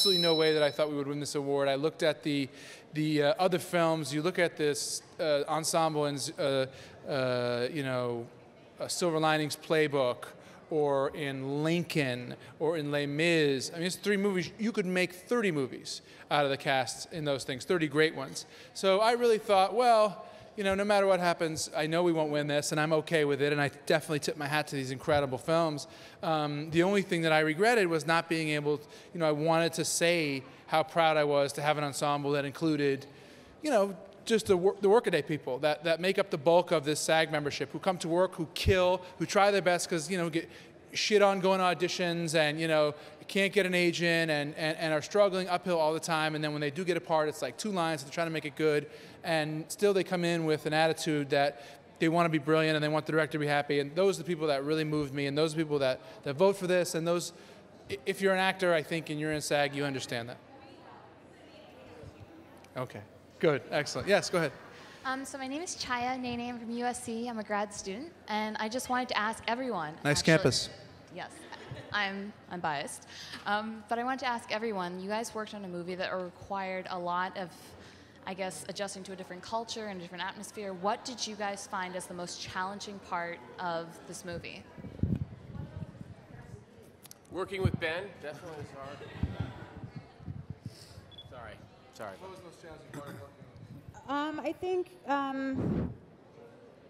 absolutely no way that I thought we would win this award. I looked at the other films. You look at this Ensemble and you know, Silver Linings Playbook, or in Lincoln, or in Les Mis. I mean, it's 3 movies. You could make 30 movies out of the cast in those things, 30 great ones. So I really thought, well, you know, no matter what happens, I know we won't win this, and I'm okay with it, and I definitely tip my hat to these incredible films. The only thing that I regretted was not being able to, you know, I wanted to say how proud I was to have an ensemble that included, you know, just the workaday people that make up the bulk of this SAG membership, who come to work, who kill, who try their best because, you know, get shit on going to auditions and, you know, can't get an agent and are struggling uphill all the time. And then when they do get a part, it's like 2 lines, they're trying to make it good. And still they come in with an attitude that they want to be brilliant and they want the director to be happy. And those are the people that really moved me, and those are the people that vote for this. And those, if you're an actor, I think, and you're in SAG, you understand that. Okay. Good, excellent. Yes, go ahead. So my name is Chaya Nene. I'm from USC. I'm a grad student, and I just wanted to ask everyone. Nice campus. Yes, I'm biased, but I wanted to ask everyone. You guys worked on a movie that required a lot of, I guess, adjusting to a different culture and a different atmosphere. What did you guys find as the most challenging part of this movie? Working with Ben definitely was hard. Sorry. What was the most challenging part of working?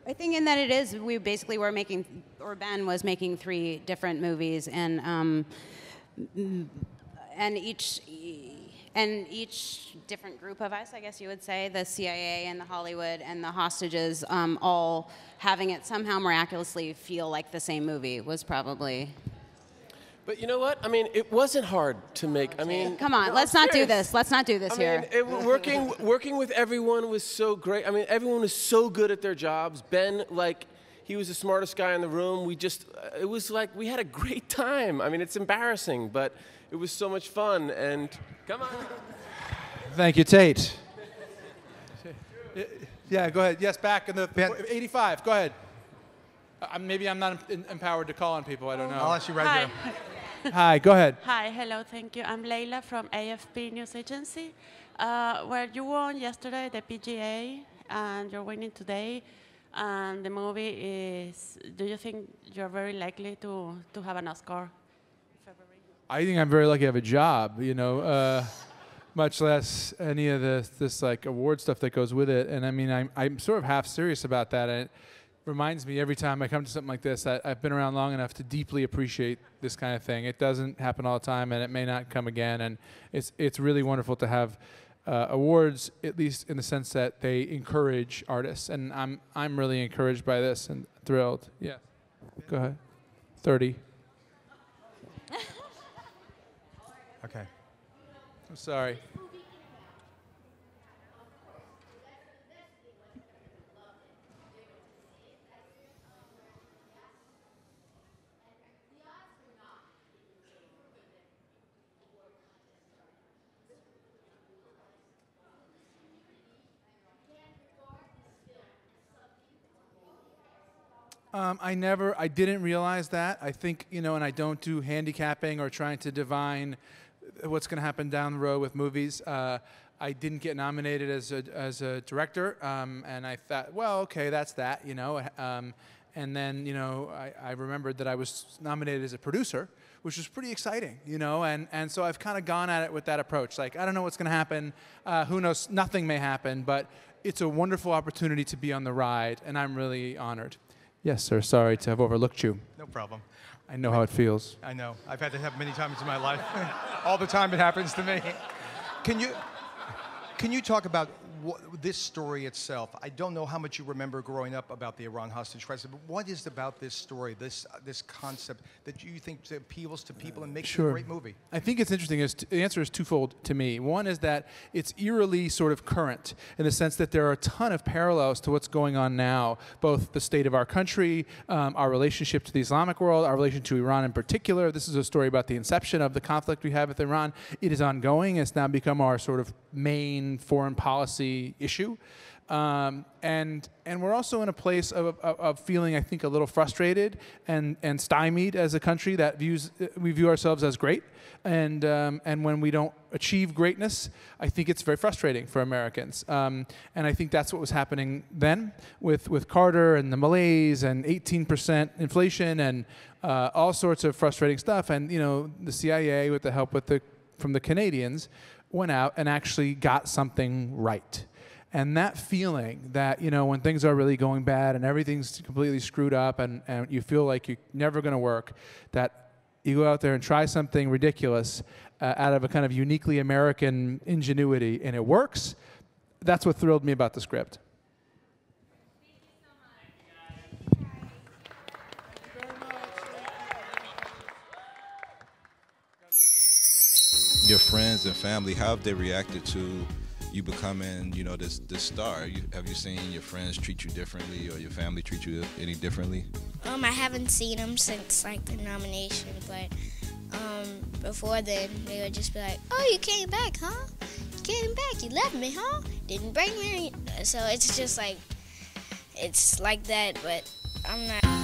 I think in that it is, we basically were making, or Ben was making 3 different movies, and each different group of us, I guess you would say, the CIA and the Hollywood and the hostages, all having it somehow miraculously feel like the same movie was probably. But you know what? I mean, it wasn't hard to make. I mean, come on, let's not do this. Let's not do this here. Working with everyone was so great. I mean, everyone was so good at their jobs. Ben, like, he was the smartest guy in the room. It was like we had a great time. I mean, it's embarrassing, but it was so much fun. And come on. Thank you, Tate. Yeah, go ahead. Yes, back in the 85. Go ahead. Maybe I'm not empowered to call on people. I don't know. I'll ask you right here. Hi, go ahead. Hi, hello, thank you. I'm Leila from AFP News Agency. Where you won yesterday the PGA, and you're winning today. And the movie is, do you think you're very likely to have an Oscar in February? I think I'm very lucky to have a job, you know, much less any of this like award stuff that goes with it. And I mean, I'm sort of half serious about that. And it reminds me every time I come to something like this that I've been around long enough to deeply appreciate this kind of thing. It doesn't happen all the time, and it may not come again. And it's really wonderful to have awards, at least in the sense that they encourage artists. And I'm really encouraged by this and thrilled. Yeah. Go ahead. 30. Okay. I'm sorry. I didn't realize that. I think, you know, and I don't do handicapping or trying to divine what's going to happen down the road with movies. I didn't get nominated as a director, and I thought, well, okay, that's that, you know. And then, you know, I remembered that I was nominated as a producer, which was pretty exciting, you know. And so I've kind of gone at it with that approach. Like, I don't know what's going to happen. Who knows? Nothing may happen, but it's a wonderful opportunity to be on the ride, and I'm really honored. Yes, sir. Sorry to have overlooked you. No problem. I know how it feels. I know. I've had that happen many times in my life. All the time it happens to me. Can you talk about this story itself? I don't know how much you remember growing up about the Iran hostage crisis, but what is about this story, this concept, that you think appeals to people and makes it a great movie? I think it's interesting. The answer is twofold to me. One is that it's eerily sort of current in the sense that there are a ton of parallels to what's going on now, both the state of our country, our relationship to the Islamic world, our relation to Iran in particular. This is a story about the inception of the conflict we have with Iran. It is ongoing. It's now become our sort of main foreign policy issue. And we're also in a place of feeling, I think, a little frustrated and stymied as a country that we view ourselves as great. And when we don't achieve greatness, I think it's very frustrating for Americans. And I think that's what was happening then with Carter and the malaise and 18% inflation and all sorts of frustrating stuff. And the CIA, with the help from the Canadians, went out and actually got something right. And that feeling that, when things are really going bad and everything's completely screwed up and you feel like you're never going to work, that you go out there and try something ridiculous out of a kind of uniquely American ingenuity, and it works, that's what thrilled me about the script. Your friends and family, how have they reacted to you becoming, this star? Have you seen your friends treat you differently, or your family treat you any differently? I haven't seen them since the nomination, but before then they would just be like, "Oh, you came back, huh? You came back. You left me, huh? Didn't bring me." So it's just it's like that, but I'm not.